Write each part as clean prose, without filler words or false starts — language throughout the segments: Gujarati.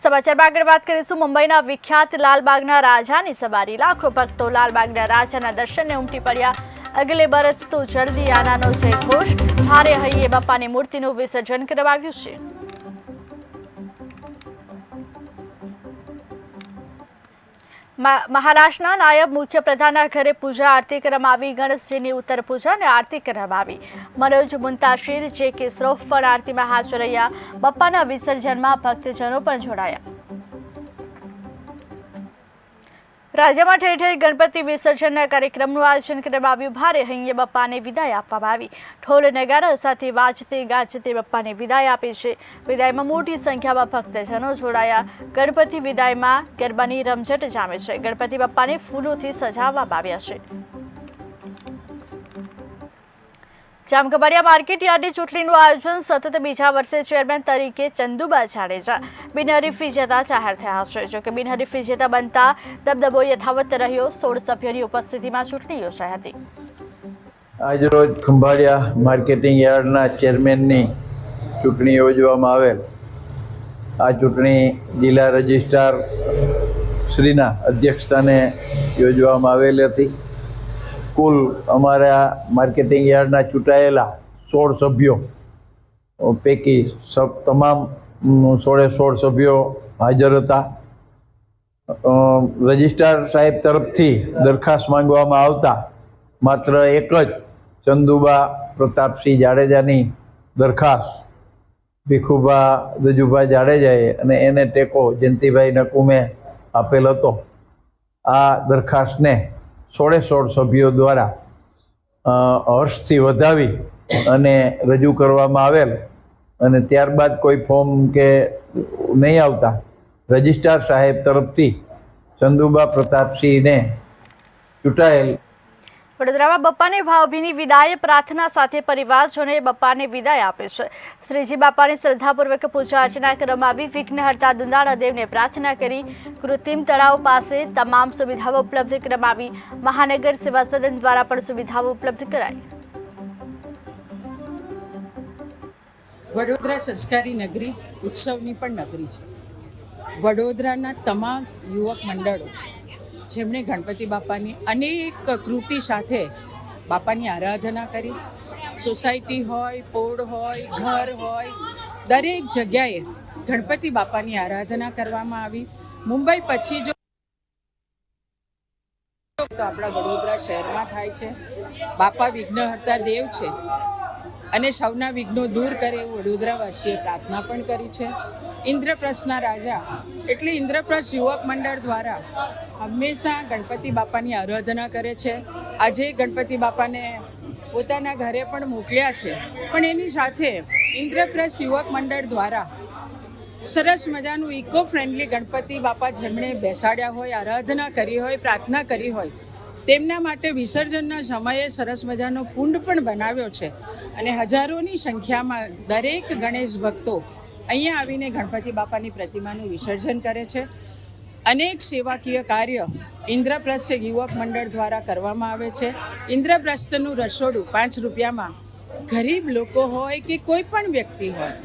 સમાચારમાં આગળ વાત કરીશું મુંબઈના વિખ્યાત લાલબાગના રાજાની સવારી। લાખો ભક્તો લાલબાગના રાજાના દર્શનને ઉમટી પડ્યા। અગલે બરસ તો જલ્દી આનાનો જયઘોષ। ભારે હૈયે બાપાની મૂર્તિનું વિસર્જન કરાવ્યું છે। મહારાષ્ટ્રના નાયબ મુખ્યપ્રધાનના ઘરે પૂજા આરતી કરવામાં આવી। ગણેશજીની ઉત્તર પૂજા અને આરતી કરવામાં આવી। મનોજ મુંતાશીર જે કે શ્રોફ પણ આરતીમાં હાજર રહ્યા। બાપાના વિસર્જનમાં ભક્તજનો પણ જોડાયા। રાજ્યમાં ઠેર ઠેર ગણપતિ વિસર્જનના કાર્યક્રમનું આયોજન કરવામાં આવ્યું। ભારે હૈયે બાપાને વિદાય આપવામાં આવી। ઢોલ નગારા સાથે વાજતે ગાજતે બાપાને વિદાય આપી છે। વિદાયમાં મોટી સંખ્યામાં ભક્તજનો જોડાયા। ગણપતિ વિદાયમાં ગરબાની રમઝટ જામે છે। ગણપતિ બાપાને ફૂલોથી સજાવવામાં આવ્યા છે। જામખંભાળિયા માર્કેટ યાર્ડની ચૂંટણીનું આયોજન સતત બીજા વર્ષે ચેરમેન તરીકે ચંદુબા જાડેજા બિનહરીફી જતા જાહેર થયા છે। જોકે બિનહરીફી જતા બનતા દબદબો યથાવત રહ્યો। 16 સભ્યોની ઉપસ્થિતિમાં ચૂંટણી યોજાઈ હતી। આજરોજ ખંભાળિયા માર્કેટિંગ યાર્ડના ચેરમેનની ચૂંટણી યોજવામાં આવેલ। આ ચૂંટણી જિલ્લા રજિસ્ટ્રાર શ્રીના અધ્યક્ષસ્થાને યોજવામાં આવેલી હતી। કુલ અમારા માર્કેટિંગ યાર્ડના ચૂંટાયેલા 16 સભ્યો પૈકી તમામ 16 સભ્યો હાજર હતા। રજિસ્ટ્રાર સાહેબ તરફથી દરખાસ્ત માંગવામાં આવતા માત્ર એક જ ચંદુબા પ્રતાપસિંહ જાડેજાની દરખાસ્ત ભીખુભા દજુભા જાડેજાએ અને એને ટેકો જયંતિભાઈ નકુમે આપેલ હતો। આ દરખાસ્તને 16 સભ્યો દ્વારા હર્ષથી વધાવી અને રજૂ કરવામાં આવેલ અને ત્યારબાદ કોઈ ફોર્મ કે નહીં આવતા રજિસ્ટ્રાર સાહેબ તરફથી ચંદુબા પ્રતાપસિંહને ચૂંટાયેલ। વડોદરામાં બપ્પાને ભાવભીની વિદાય પ્રાર્થના સાથે પરિવારજનોએ બપ્પાને વિદાય આપે છે। શ્રીજી બાપાની શ્રદ્ધાપૂર્વક પૂજા અર્ચના કરવામાં આવી। વિઘ્નહર્તા દુંદાળા દેવને પ્રાર્થના કરી। કૃત્રિમ તળાવ પાસે તમામ સુવિધાઓ ઉપલબ્ધ કરવામાં આવી। મહાનગર સેવા સદન દ્વારા પણ સુવિધાઓ ઉપલબ્ધ કરાઈ। વડોદરા સંસ્કારી નગરી ઉત્સવની પણ નગરી છે। વડોદરાના તમામ યુવક મંડળો જેમણે ગણપતિ બાપાની અનેક કૃતિ સાથે બાપાની આરાધના કરી। સોસાયટી હોય, પોળ હોય, ઘર હોય, દરેક જગ્યાએ ગણપતિ બાપાની આરાધના કરવામાં આવી। મુંબઈ પછી જો તો આપણા વડોદરા શહેરમાં થાય છે। બાપા વિઘ્નહર્તા દેવ છે અને સૌના વિઘ્નો દૂર કરે એવું વડોદરાવાસીએ પ્રાર્થના પણ કરી છે। ઇન્દ્રપ્રસ્થના રાજા એટલે ઇન્દ્રપ્રસ્થ યુવક મંડળ દ્વારા હંમેશા ગણપતિ બાપાની આરાધના કરે છે। આજે ગણપતિ બાપાને પોતાના ઘરે પણ મોકલ્યા છે, પણ એની સાથે ઇન્દ્રપ્રસ્થ યુવક મંડળ દ્વારા સરસ મજાનું ઇકો ફ્રેન્ડલી ગણપતિ બાપા જેમણે બેસાડ્યા હોય, આરાધના કરી હોય, પ્રાર્થના કરી હોય તેમના માટે વિસર્જનના સમયે સરસ મજાનો કુંડ પણ બનાવ્યો છે અને હજારોની સંખ્યામાં દરેક ગણેશ ભક્તો અહીંયા આવીને ગણપતિ બાપાની પ્રતિમાનું વિસર્જન કરે છે। અનેક સેવાકીય કાર્ય ઇન્દ્રપ્રસ્થ યુવક મંડળ દ્વારા કરવામાં આવે છે। ઇન્દ્રપ્રસ્થનું રસોડું 5 રૂપિયામાં ગરીબ લોકો હોય કે કોઈ પણ વ્યક્તિ હોય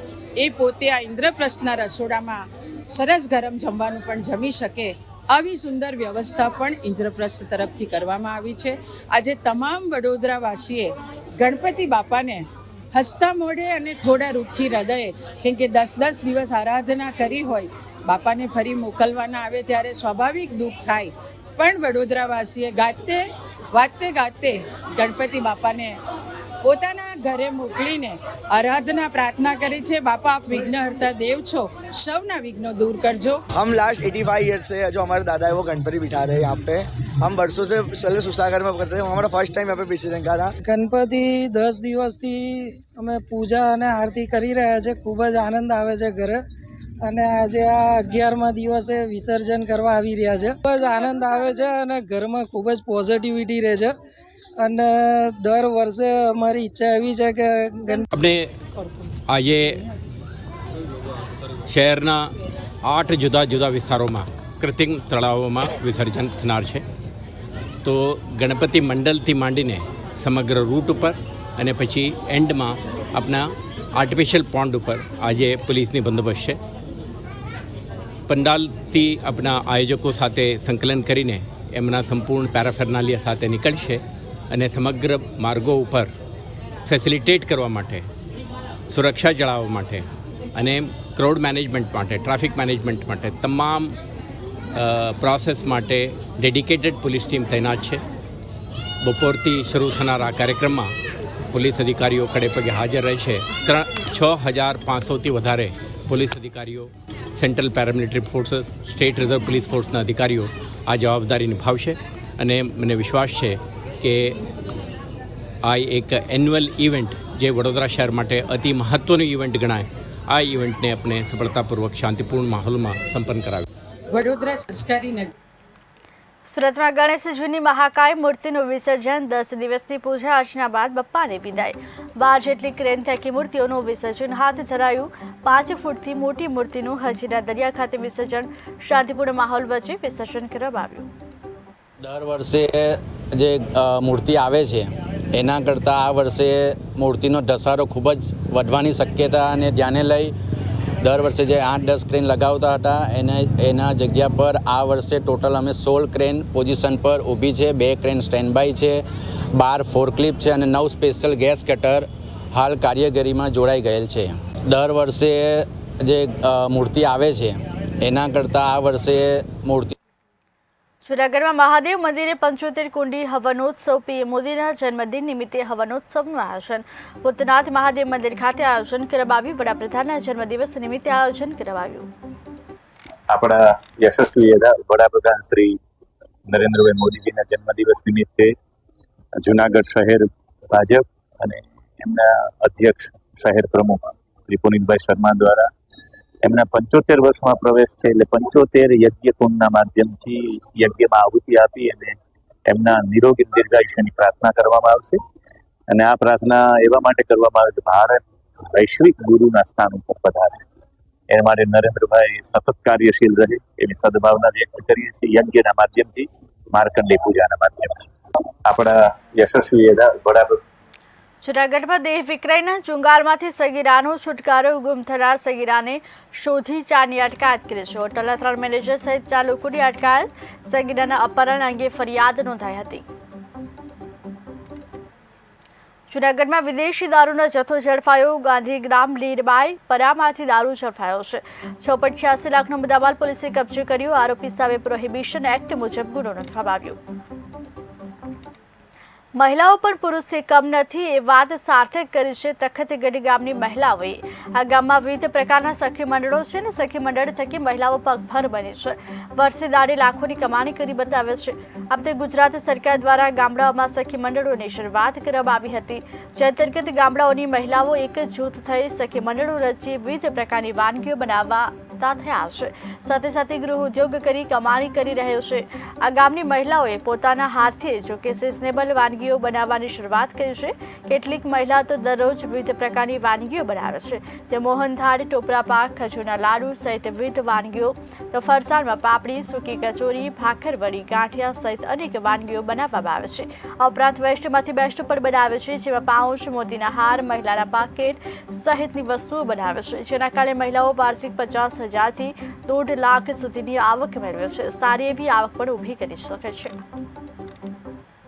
એ પોતે આ ઇન્દ્રપ્રસ્થના રસોડામાં સરસ ગરમ જમવાનું પણ જમી શકે આવી સુંદર વ્યવસ્થા પણ ઇન્દ્રપ્રસ્થ તરફથી કરવામાં આવી છે। આજે તમામ વડોદરાવાસીએ ગણપતિ બાપાને હસતા મોઢે અને થોડા રૂખી હૃદયે કેમ કે 10 દિવસ આરાધના કરી હોય, બાપાને ફરી મોકલવાના આવે ત્યારે સ્વાભાવિક દુઃખ થાય, પણ વડોદરાવાસીએ ગાતે ગણપતિ બાપાને પોતાના ઘરે મોકલીને आराधना प्रार्थना करी छे। बापा आप विघ्नहर्ता देव छो, सबना विघ्नो दूर करजो। हम लास्ट 85 ईयर्स से जो हमारे दादा है वो गणपति बिठा रहे हैं यहाँ पे। हम वर्षों से पहले सुसागर में करते थे, हमारा फर्स्ट टाइम यहाँ पे विसर्जन का था। गणपति 10 દિવસથી અમે પૂજા અને આરતી કરી રહ્યા છે। ખૂબ જ આનંદ આવે છે ઘરે અને આજે આ 11મા દિવસે વિસર્જન કરવા આવી રહ્યા છે। ખૂબ જ આનંદ આવે છે અને ઘરમાં ખૂબ જ પોઝિટિવિટી રહે છે અને દર વર્ષે અમારી ઈચ્છા એવી છે કે આપણે આજે શહેરના 8 જુદા જુદા વિસ્તારોમાં કૃત્રિમ તળાવોમાં વિસર્જન થનાર છે। તો ગણપતિ મંડળથી માંડીને સમગ્ર રૂટ ઉપર અને પછી એન્ડમાં આપણા આર્ટિફિશિયલ પોન્ડ ઉપર આજે પોલીસની બંદોબસ્ત છે। પંડાલથી આપણા આયોજકો સાથે સંકલન કરીને એમના સંપૂર્ણ પેરાફેર્નાલિયા સાથે નીકળશે અને સમગ્ર માર્ગો ઉપર ફેસિલિટેટ કરવા માટે, સુરક્ષા જાળવવા માટે અને ક્રાઉડ મેનેજમેન્ટ માટે, ટ્રાફિક મેનેજમેન્ટ માટે તમામ પ્રોસેસ માટે ડેડિકેટેડ પોલીસ ટીમ તૈનાત છે. બપોરથી શરૂ થનાર આ કાર્યક્રમમાં પોલીસ અધિકારીઓ ખડેપગે હાજર રહેશે. 6,500થી વધારે પોલીસ અધિકારીઓ, central paramilitary forces, state reserve police ફોર્સના અધિકારીઓ આ જવાબદારી નિભાવશે અને મને વિશ્વાસ છે કે આ એક એન્યુઅલ ઇવેન્ટ જે વડોદરા શહેર માટે અતિ મહત્ત્વનું ઇવેન્ટ ગણાય, આ ઇવેન્ટને આપણે સફળતાપૂર્વક શાંતિપૂર્ણ માહોલમાં સંપન્ન કરાવ્યું. વડોદરા સંસ્કારી નગર. સુરતમાં ગણેશજીની મહાકાય મૂર્તિનું વિસર્જન, 10 દિવસની પૂજા અર્ચના બાદ બપ્પાને વિદાય. 12 જેટલી ક્રેન થકી મૂર્તિઓનું વિસર્જન હાથ ધરાયું. 5 ફૂટથી મોટી મૂર્તિનું હજીરા દરિયા ખાતે વિસર્જન શાંતિપૂર્ણ માહોલ વચ્ચે વિસર્જન કરવામાં આવ્યું. દર વર્ષે જે મૂર્તિ આવે છે એના કરતાં આ વર્ષે મૂર્તિનો ધસારો ખૂબ જ વધવાની શક્યતા અને ધ્યાને લઈ દર વર્ષે જે 8-10 ક્રેન લગાવતા હતા એના જગ્યા પર આ વર્ષે ટોટલ અમે 16 ક્રેન પોઝિશન પર ઊભી છે. 2 ક્રેન સ્ટેન્ડ બાય છે, 12 ફોરક્લિપ છે અને 9 સ્પેશિયલ ગેસ કટર હાલ કારીગરીમાં જોડાઈ ગયેલ છે. દર વર્ષે જે મૂર્તિ આવે છે એના કરતાં આ વર્ષે મૂર્તિ. જૂનાગઢમાં મહાદેવ મંદિરે 75 કુંડી હવનોત્સવ. પીએમ મોદીના જન્મદિન નિમિત્તે હવનોત્સવનું આયોજન. ભૂતનાથ મહાદેવ મંદિર ખાતે આયોજન કરાવ્યું. વડાપ્રધાનના જન્મદિવસ નિમિત્તે આયોજન કરાવ્યું. આપણા યશસ્વી વડાપ્રધાન શ્રી નરેન્દ્રભાઈ મોદીજીના જન્મદિવસ નિમિત્તે જૂનાગઢ શહેર ભાજપ અને એમના અધ્યક્ષ શહેર પ્રમુખ શ્રી પુનિતભાઈ શર્મા દ્વારા એમના 75 વર્ષમાં પ્રવેશ છે એટલે 75 યજ્ઞકુંડના માધ્યમથી યજ્ઞમાં આહુતિ આપી અને એમના નિરોગી દીર્ઘાયુષ્યની પ્રાર્થના કરવામાં આવશે. અને આ પ્રાર્થના એવા માટે કરવામાં આવે કે ભારત વૈશ્વિક ગુરુના સ્થાન ઉપર પધારે. એ માટે નરેન્દ્રભાઈ સતત કાર્યશીલ રહે એની સદભાવના વ્યક્ત કરીએ છીએ યજ્ઞના માધ્યમથી, માર્કંડેય પૂજાના માધ્યમથી. આપણા યશસ્વી વડાપ્રધાન. જૂનાગઢમાં દેહ વિક્રયના ચુંગાલમાંથી સગીરાનો છુટકારો. ગુમ થનાર સગીરાને શોધી 4ની અટકાયત કરી છે. હોટલના 3 મેનેજર સહિત 4 લોકોની અટકાયત. સગીરાના અપહરણ અંગે ફરિયાદ નોંધાઈ હતી. જૂનાગઢમાં વિદેશી દારૂનો જથ્થો ઝડપાયો. ગાંધીગ્રામ લીરબાઈ પરામાંથી દારૂ ઝડપાયો છે. 6.86 લાખનો મુદ્દામાલ પોલીસે કબજે કર્યો. આરોપી સામે પ્રોહિબિશન એક્ટ મુજબ ગુનો નોંધવામાં આવ્યો. મહિલાઓ પણ પુરુષથી કમ નથી એ વાત સાર્થક કરી છે તખતગઢ ગામની મહિલાઓએ. આ ગામમાં વિવિધ પ્રકારના સખી મંડળો છે અને સખી મંડળ થકી મહિલાઓ પગભર બની છે. વર્ષે દાડે લાખોની કમાણી કરી બતાવે છે. આમ તે ગુજરાત સરકાર દ્વારા ગામડાઓમાં સખી મંડળોની શરૂઆત કરવામાં આવી હતી, જે અંતર્ગત ગામડાઓની મહિલાઓ એક જ જૂથ થઈ સખી મંડળો રચી વિવિધ પ્રકારની વાનગીઓ બનાવવા થયા છે. સાથે સાથે ગૃહ ઉદ્યોગ કરી કમાણી કરી રહ્યો છે. આ ગામની મહિલાઓએ પોતાના હાથે જો કે સિઝનેબલ વાનગીઓ બનાવવાની શરૂઆત કરી છે. કેટલીક મહિલા તો દરરોજ વિવિધ પ્રકારની વાનગીઓ બનાવે છે. તે મોહનથાળ, ટોપરા પાક, ખજૂરના લાડુ સહિત વિવિધ વાનગીઓ. તો ફરસાણમાં પાપડી, સૂકી કચોરી, ભાખરવડી, ગાંઠિયા સહિત અનેક વાનગીઓ બનાવવામાં આવે છે. આ ઉપરાંત વેસ્ટમાંથી બેસ્ટ પણ બનાવે છે, જેમાં પાઉચ, મોતીના હાર, મહિલાના પાકેટ સહિતની વસ્તુઓ બનાવે છે, જેના કારણે મહિલાઓ વાર્ષિક 50,000થી 1.5 લાખ સુધીની આવક મેળવે છે. સારી એવી આવક પણ ઊભી કરી શકે છે.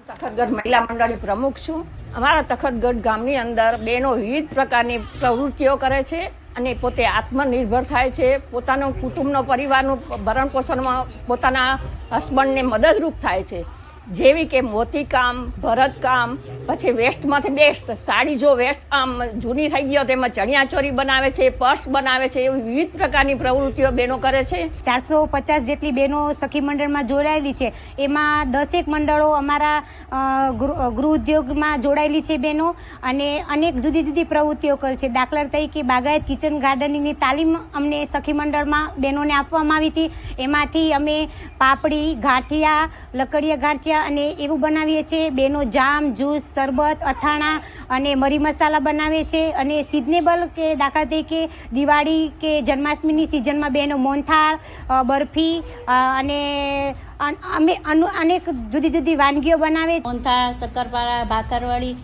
તખતગઢ મહિલા મંડળની પ્રમુખ છું. અમારા તખતગઢ ગામની અંદર બહેનો વિવિધ પ્રકારની પ્રવૃત્તિઓ કરે છે અને પોતે આત્મનિર્ભર થાય છે. પોતાનો કુટુંબનો પરિવારનું ભરણ પોષણમાં પોતાના હસબન્ડને મદદરૂપ થાય છે. જેવી કે મોતીકામ, ભરતકામ, પછી વેસ્ટમાંથી બેસ્ટ સાડી, જો વેસ્ટ આમ જૂની થઈ ગયો તેમાં ચણિયાચોરી બનાવે છે, પર્સ બનાવે છે, એવી વિવિધ પ્રકારની પ્રવૃત્તિઓ બહેનો કરે છે. 450 જેટલી બહેનો સખી મંડળમાં જોડાયેલી છે. એમાં 10 મંડળો અમારા ગૃહ ઉદ્યોગમાં જોડાયેલી છે બહેનો, અને અનેક જુદી જુદી પ્રવૃત્તિઓ કરે છે. દાખલા તરીકે બાગાયત કિચન ગાર્ડનિંગની તાલીમ અમને સખી મંડળમાં બહેનોને આપવામાં આવી હતી. એમાંથી અમે પાપડી, ગાંઠિયા, લકડિયા ગાંઠિયા અને એવું બનાવીએ છીએ. બહેનો જામ, જ્યુસ, શરબત, અથાણા અને મરી મસાલા બનાવે છે. અને સિઝનેબલ કે દાખલા તરીકે દિવાળી કે જન્માષ્ટમીની સિઝનમાં બહેનો મોહનથાળ, બરફી અને અમે અનેક જુદી જુદી વાનગીઓ બનાવે. મોહનથાળ, શક્કરપારા, ભાખરવડી,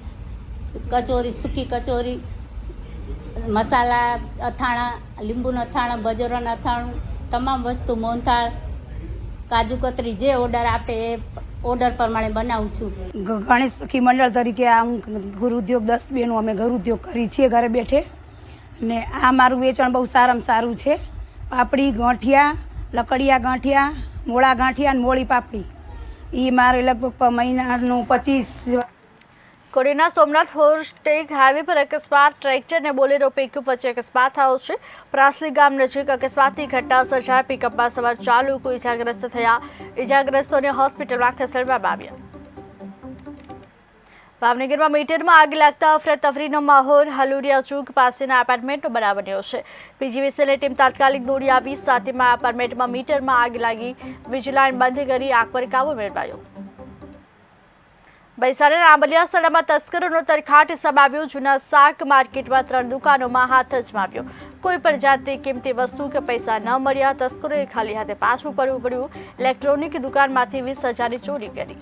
કચોરી, સૂકી કચોરી, મસાલા અથાણા, લીંબુનું અથાણું, ગજરોનું અથાણું, તમામ વસ્તુ મોહનથાળ, કાજુ કતરી જે ઓર્ડર આપે એ ઓર્ડર પ્રમાણે બનાવું છું. ગણેશ સખી મંડળ તરીકે આ હું ગૃહ ઉદ્યોગ 10 બહેનો અમે ગૃહ ઉદ્યોગ કરી છીએ ઘરે બેઠે, ને આ મારું વેચાણ બહુ સારામાં સારું છે. પાપડી, ગાંઠિયા, લકડિયા ગાંઠિયા, મોળા ગાંઠિયા અને મોળી પાપડી, એ મારે લગભગ મહિનાનું 25. કોડીના સોમનાથ હોર્સ્ટેક હાઈવે પર અકસ્માત, ટ્રેક્ટર અને બોલેરો પિકઅપ વચ્ચે અકસ્માત થયો છે. પ્રાસલી ગામ નજીક અકસ્માતની ઘટના સર્જાઈ. પિકઅપમાં સવાર 4 લોકો ઇજાગ્રસ્ત થયા. ઇજાગ્રસ્તોને હોસ્પિટલમાં ખસેડવામાં આવ્યા. ભાવનગરમાં મીટરમાં આગ લાગતા અફરાતફરીનો માહોલ. હલુરિયા ચોક પાસેના એપાર્ટમેન્ટનો બનાવ બન્યો છે. પીજીવીસીએલની ટીમ તાત્કાલિક દોડી આવી. સાથેમાં એપાર્ટમેન્ટમાં મીટરમાં આગ લાગી. વીજ લાઇન બંધ કરી આગ પર કાબુ મેળવાયો. વલસાડના આંબલિયા સલામાં તસ્કરોનો તરખાટ સમાવ્યો. જૂના શાક માર્કેટમાં 3 દુકાનોમાં હાથ અજમાવ્યો. કોઈ પણ જાતની કિંમતી વસ્તુ કે પૈસા ન મળ્યા. તસ્કરોએ ખાલી હાથે પાછું પડવું પડ્યું. ઇલેક્ટ્રોનિક દુકાનમાંથી 20,000ની ચોરી કરી.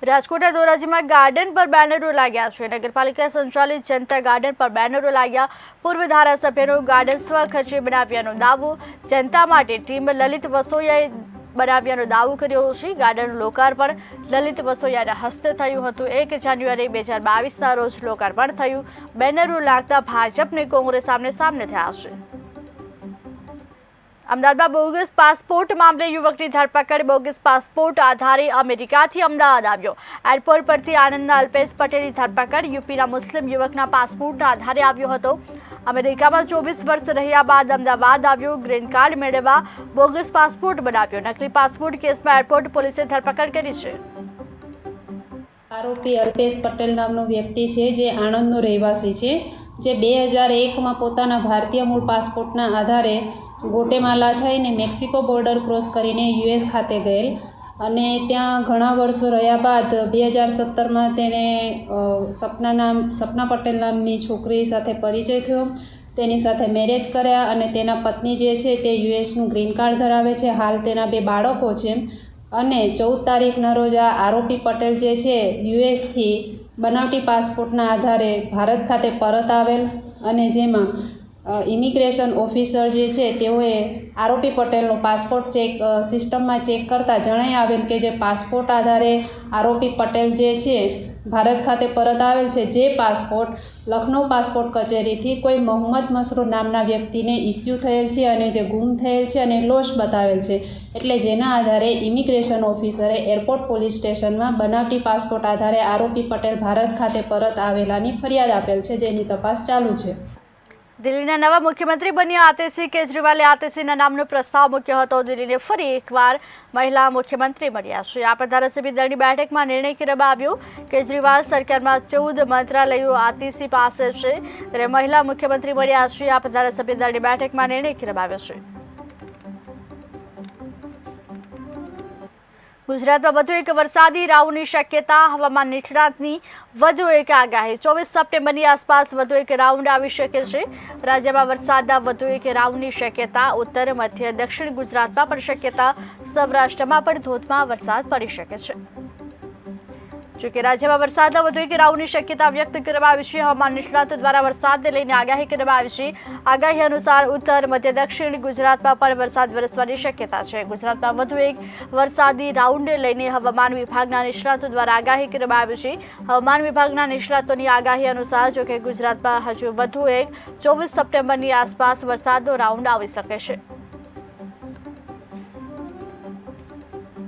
રાજકોટના ધોરાજીમાં ગાર્ડન પર બેનરો લાગ્યા છે. નગરપાલિકા સંચાલિત જનતા ગાર્ડન પર બેનરો લાગ્યા. પૂર્વ ધારાસભ્યનો ગાર્ડન સ્વખર્ચે બનાવ્યાનો દાવો. જનતા માટે ટીમ લલિત વસોયાએ બનાવ્યાનો દાવો કર્યો છે. ગાર્ડનનું લોકાર્પણ લલિત વસોયાના હસ્તે થયું હતું. 1 જાન્યુઆરી 2022ના રોજ લોકાર્પણ થયું. બેનરો લાગતા ભાજપ અને કોંગ્રેસ સામને થયા છે. અમદાવાદમાં બોગસ પાસપોર્ટ મામલે યુવકની ધરપકડ. બોગસ પાસપોર્ટ આધારે અમેરિકાથી અમદાવાદ આવ્યો. એરપોર્ટ પરથી આણંદના અલ્પેશ પટેલની ધરપકડ. યુપીના મુસ્લિમ યુવકના પાસપોર્ટના આધારે આવ્યો હતો. અમેરિકામાં 24 વર્ષ રહ્યા બાદ અમદાવાદ આવ્યો. ગ્રીન કાર્ડ મેળવવા બોગસ પાસપોર્ટ બનાવ્યો. નકલી પાસપોર્ટ કેસમાં એરપોર્ટ પોલીસે ધરપકડ કરી છે. આરોપી અલ્પેશ પટેલ નામનો વ્યક્તિ છે, જે આણંદનો રહેવાસી છે, જે 2001માં પોતાના ભારતીય મૂળ પાસપોર્ટના આધારે ગોટેમાલા થઈને મેક્સિકો બોર્ડર ક્રોસ કરીને યુએસ ખાતે ગયેલ અને ત્યાં ઘણા વર્ષો રહ્યા બાદ 2017માં તેને સપના પટેલ નામની છોકરી સાથે પરિચય થયો. તેની સાથે મેરેજ કર્યા અને તેના પત્ની જે છે તે યુએસનું ગ્રીન કાર્ડ ધરાવે છે. હાલ તેના 2 બાળકો છે અને 14 તારીખના રોજ આ આરોપી પટેલ જે છે યુએસથી બનાવટી પાસપોર્ટના આધારે ભારત ખાતે પરત આવેલ અને જેમાં ઇમિગ્રેશન ઓફિસર જે છે તેઓએ આરોપી પટેલનો પાસપોર્ટ સિસ્ટમમાં ચેક કરતાં જણાઈ આવેલ કે જે પાસપોર્ટ આધારે આરોપી પટેલ જે છે ભારત ખાતે પરત આવેલ છે. જે પાસપોર્ટ લખનઉ પાસપોર્ટ કચેરીથી કોઈ મોહમ્મદ મસરૂર નામના વ્યક્તિને ઇસ્યુ થયેલ છે અને જે ગુમ થયેલ છે અને લોસ્ટ બતાવેલ છે. એટલે જેના આધારે ઇમિગ્રેશન ઓફિસરે એરપોર્ટ પોલીસ સ્ટેશનમાં બનાવટી પાસપોર્ટ આધારે આરોપી પટેલ ભારત ખાતે પરત આવેલાની ફરિયાદ આપેલ છે, જેની તપાસ ચાલુ છે. દિલ્હીના નવા મુખ્યમંત્રી બન્યા આતિશી કેજરીવાલે આતિશીના નામનો પ્રસ્તાવ મૂક્યો હતો. દિલ્હીને ફરી એકવાર મહિલા મુખ્યમંત્રી મળ્યા છે. આ ધારાસભ્ય દળની બેઠકમાં નિર્ણય કરવામાં આવ્યો. કેજરીવાલ સરકારમાં 14 મંત્રાલયો આતિશી પાસે છે, ત્યારે મહિલા મુખ્યમંત્રી મળ્યા છે. આ ધારાસભ્ય દળની બેઠકમાં નિર્ણય કરવામાં આવ્યો છે. ગુજરાતમાં વધુ એક વરસાદી રાઉન્ડની શક્યતા. હવામાન નિષ્ણાતની વધુ એક આગાહી. 24 સપ્ટેમ્બરની આસપાસ વધુ એક રાઉન્ડ આવી શકે છે. રાજ્યમાં વરસાદના વધુ એક રાઉન્ડની શક્યતા. ઉત્તર, મધ્ય, દક્ષિણ ગુજરાતમાં પણ શક્યતા. સૌરાષ્ટ્રમાં પણ ધોધમાર વરસાદ પડી શકે છે. જોકે રાજ્યમાં વરસાદના વધુ એક રાઉન્ડની શક્યતા વ્યક્ત કરવામાં આવી છે. હવામાન નિષ્ણાતો દ્વારા વરસાદને લઈને આગાહી કરવામાં આવી છે. આગાહી અનુસાર ઉત્તર, મધ્ય, દક્ષિણ ગુજરાતમાં પણ વરસાદ વરસવાની શક્યતા છે. ગુજરાતમાં વધુ એક વરસાદી રાઉન્ડને લઈને હવામાન વિભાગના નિષ્ણાતો દ્વારા આગાહી કરવામાં આવી છે. હવામાન વિભાગના નિષ્ણાતોની આગાહી અનુસાર જોકે ગુજરાતમાં હજુ વધુ એક 24 સપ્ટેમ્બરની આસપાસ વરસાદનો રાઉન્ડ આવી શકે છે.